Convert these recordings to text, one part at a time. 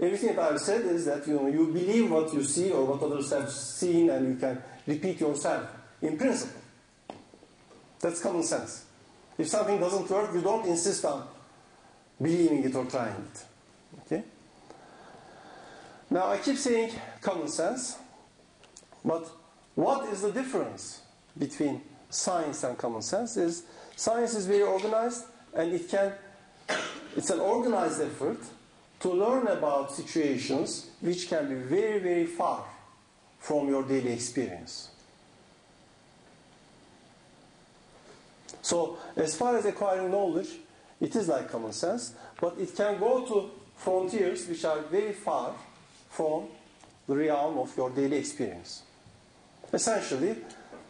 everything that I've said is that you believe what you see or what others have seen, and you can repeat yourself in principle. That's common sense. If something doesn't work, you don't insist on believing it or trying it. Okay? Now, I keep saying common sense, but what is the difference between science and common sense? Is science is very organized, and it's an organized effort to learn about situations which can be very, very far from your daily experience. So, as far as acquiring knowledge, it is like common sense, but it can go to frontiers which are very far from the realm of your daily experience. Essentially,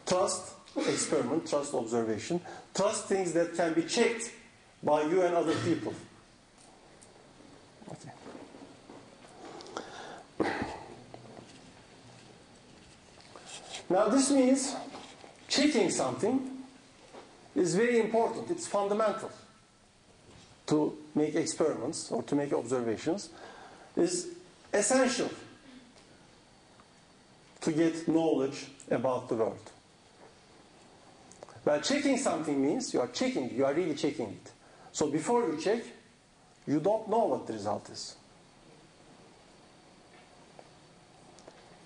trust experiment, trust observation, trust things that can be checked by you and other people. Okay. Now this means checking something is very important. It's fundamental to make experiments or to make observations. Is essential to get knowledge about the world. Well, checking something means you are really checking it. So before you check, you don't know what the result is.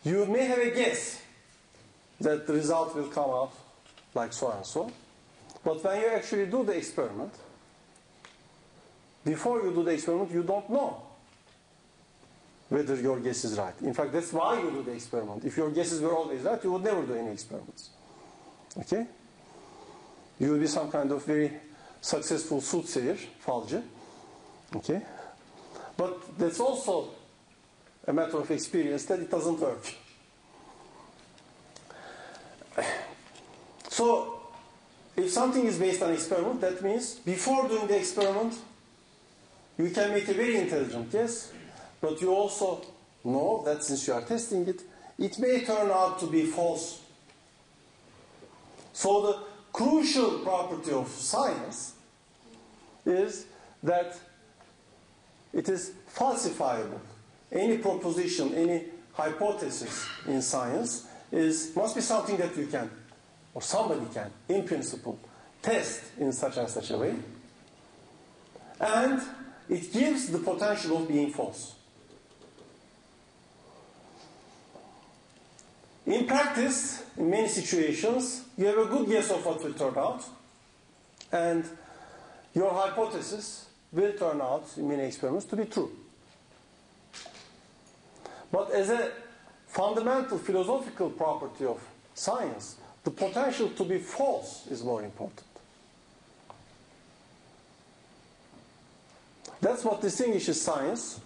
You may have a guess that the result will come out like so and so, but when you actually do the experiment, before you do the experiment, you don't know whether your guess is right. In fact, that's why you do the experiment. If your guesses were always right, you would never do any experiments. Okay? You will be some kind of very successful soothsayer, falcı. Okay? But that's also a matter of experience that it doesn't work. So, if something is based on experiment, that means before doing the experiment, you can make a very intelligent guess, but you also know that since you are testing it, it may turn out to be false. So the crucial property of science is that it is falsifiable. Any proposition, any hypothesis in science must be something that you can, or somebody can, in principle, test in such and such a way. And it gives the potential of being false. In practice, in many situations, you have a good guess of what will turn out, and your hypothesis will turn out, in many experiments, to be true. But as a fundamental philosophical property of science, the potential to be false is more important. That's what distinguishes science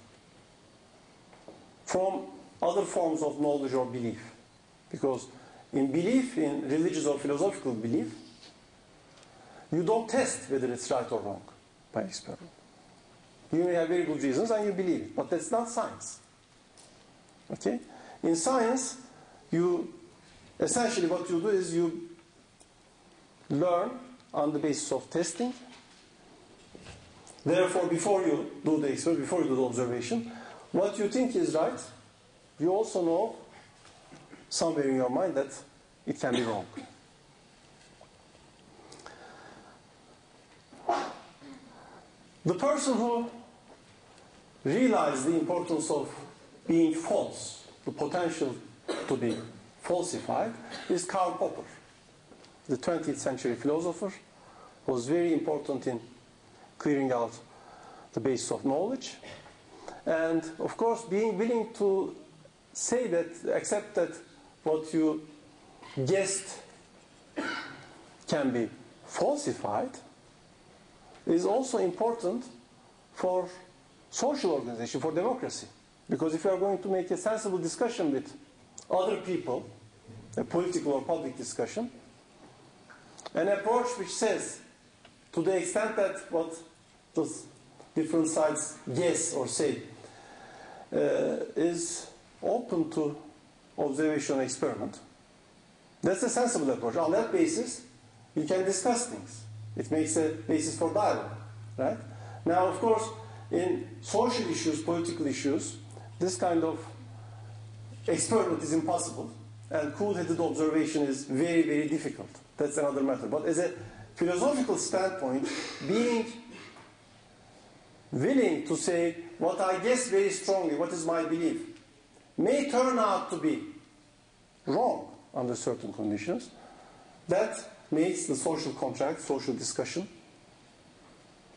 from other forms of knowledge or belief. Because in belief, in religious or philosophical belief, you don't test whether it's right or wrong by experiment. You may have very good reasons and you believe it, but that's not science. Okay? In science, essentially what you do is you learn on the basis of testing. Therefore, before you do the experiment, before you do the observation, what you think is right, you also know somewhere in your mind that it can be wrong. The person who realized the importance of being false, the potential to be falsified, is Karl Popper. The 20th century philosopher was very important in clearing out the basis of knowledge. And of course, being willing to say that, accept that what you guessed can be falsified is also important for social organization, for democracy. Because if you are going to make a sensible discussion with other people, a political or public discussion, an approach which says, to the extent that what those different sides guess or say is open to observation and experiment, that's a sensible approach. On that basis, you can discuss things. It makes a basis for dialogue, right? Now, of course, in social issues, political issues, this kind of experiment is impossible, and cool-headed observation is very, very difficult. That's another matter. But as a philosophical standpoint, being willing to say what I guess very strongly, what is my belief, may turn out to be wrong under certain conditions, that makes the social contract, social discussion,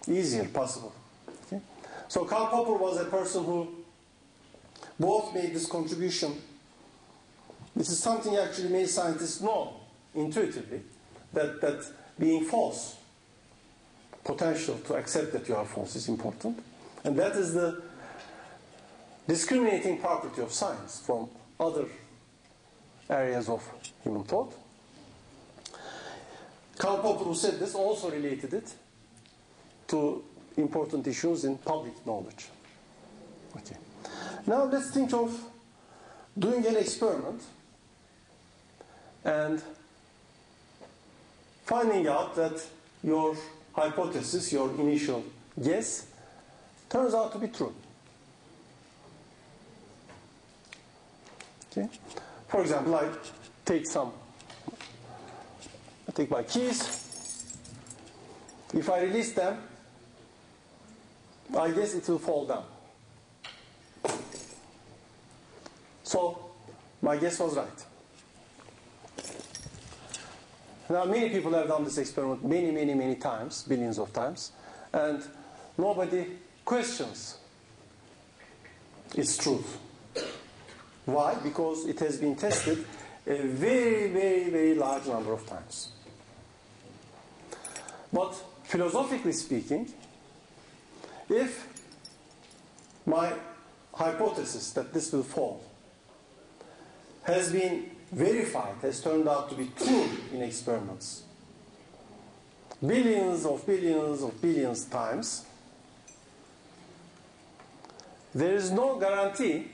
easier, possible. Okay? So Karl Popper was a person who both made this contribution. This is something actually many scientists know intuitively, that being false, potential to accept that you are false is important. And that is the discriminating property of science from other areas of human thought. Karl Popper, who said this, also related it to important issues in public knowledge. Okay. Now let's think of doing an experiment and finding out that your hypothesis, your initial guess, turns out to be true. Okay. For example, I take my keys. If I release them, I guess it will fall down. So my guess was right. Now many people have done this experiment many times, billions of times, and nobody questions its truth. Why? Because it has been tested a very large number of times. But philosophically speaking, if my hypothesis that this will fall has been verified, has turned out to be true in experiments, billions of billions times, there is no guarantee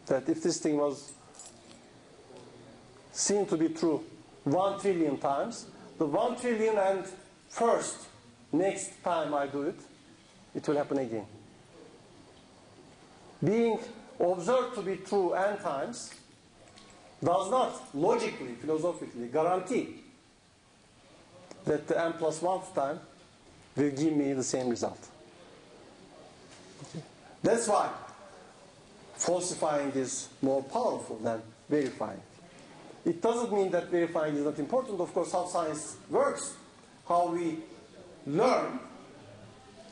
that if this thing was seen to be true 1 trillion times, the 1 trillion and next time I do it, it will happen again. Being observed to be true n times does not logically, philosophically guarantee that the n plus 1th time will give me the same result. Okay. That's why falsifying is more powerful than verifying. It doesn't mean that verifying is not important. Of course, how science works, how we learn,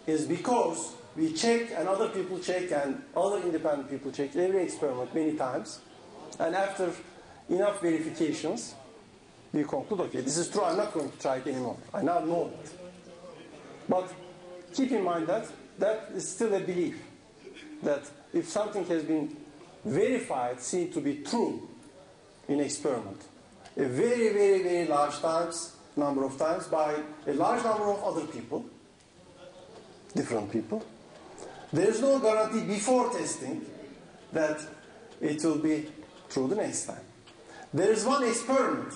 is because we check and other people check and other independent people check every experiment many times. And after enough verifications, we conclude, okay, this is true, I'm not going to try it anymore. I now know it. But keep in mind that that is still a belief. That if something has been verified, seen to be true in experiment, a very large number of times by a large number of other people, different people, there is no guarantee before testing that it will be true the next time. There is one experiment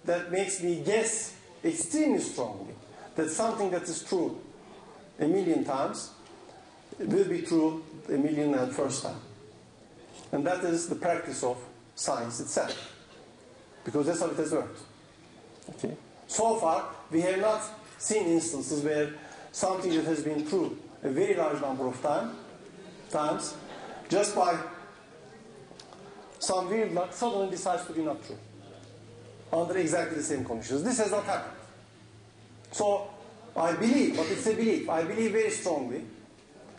that makes me guess extremely strongly that something that is true 1,000,000 times will be true 1,000,001st time. And that is the practice of science itself. Because that's how it has worked. Okay. So far, we have not seen instances where something that has been true a very large number of times, just by some weird luck, suddenly decides to be not true. Under exactly the same conditions. This has not happened. So, I believe, but it's a belief, I believe very strongly,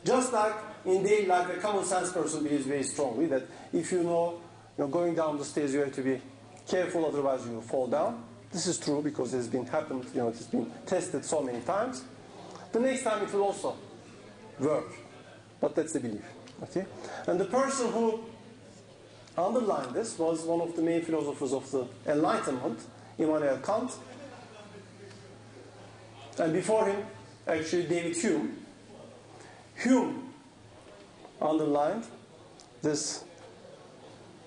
just like in daily life a common sense person believes very strongly that if you know, going down the stairs you have to be careful, otherwise you will fall down. This is true because it has been happened, it has been tested so many times. The next time it will also work. But that's the belief. Okay? And the person who underlined this was one of the main philosophers of the Enlightenment, Immanuel Kant. And before him, actually David Hume. Hume underlined this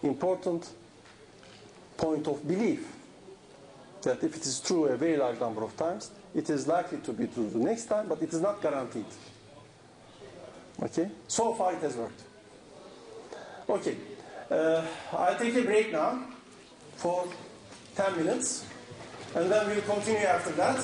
important point of belief, that if it is true a very large number of times, it is likely to be true the next time, but it is not guaranteed. Okay? So far it has worked. Okay. I'll take a break now for 10 minutes. And then we'll continue after that.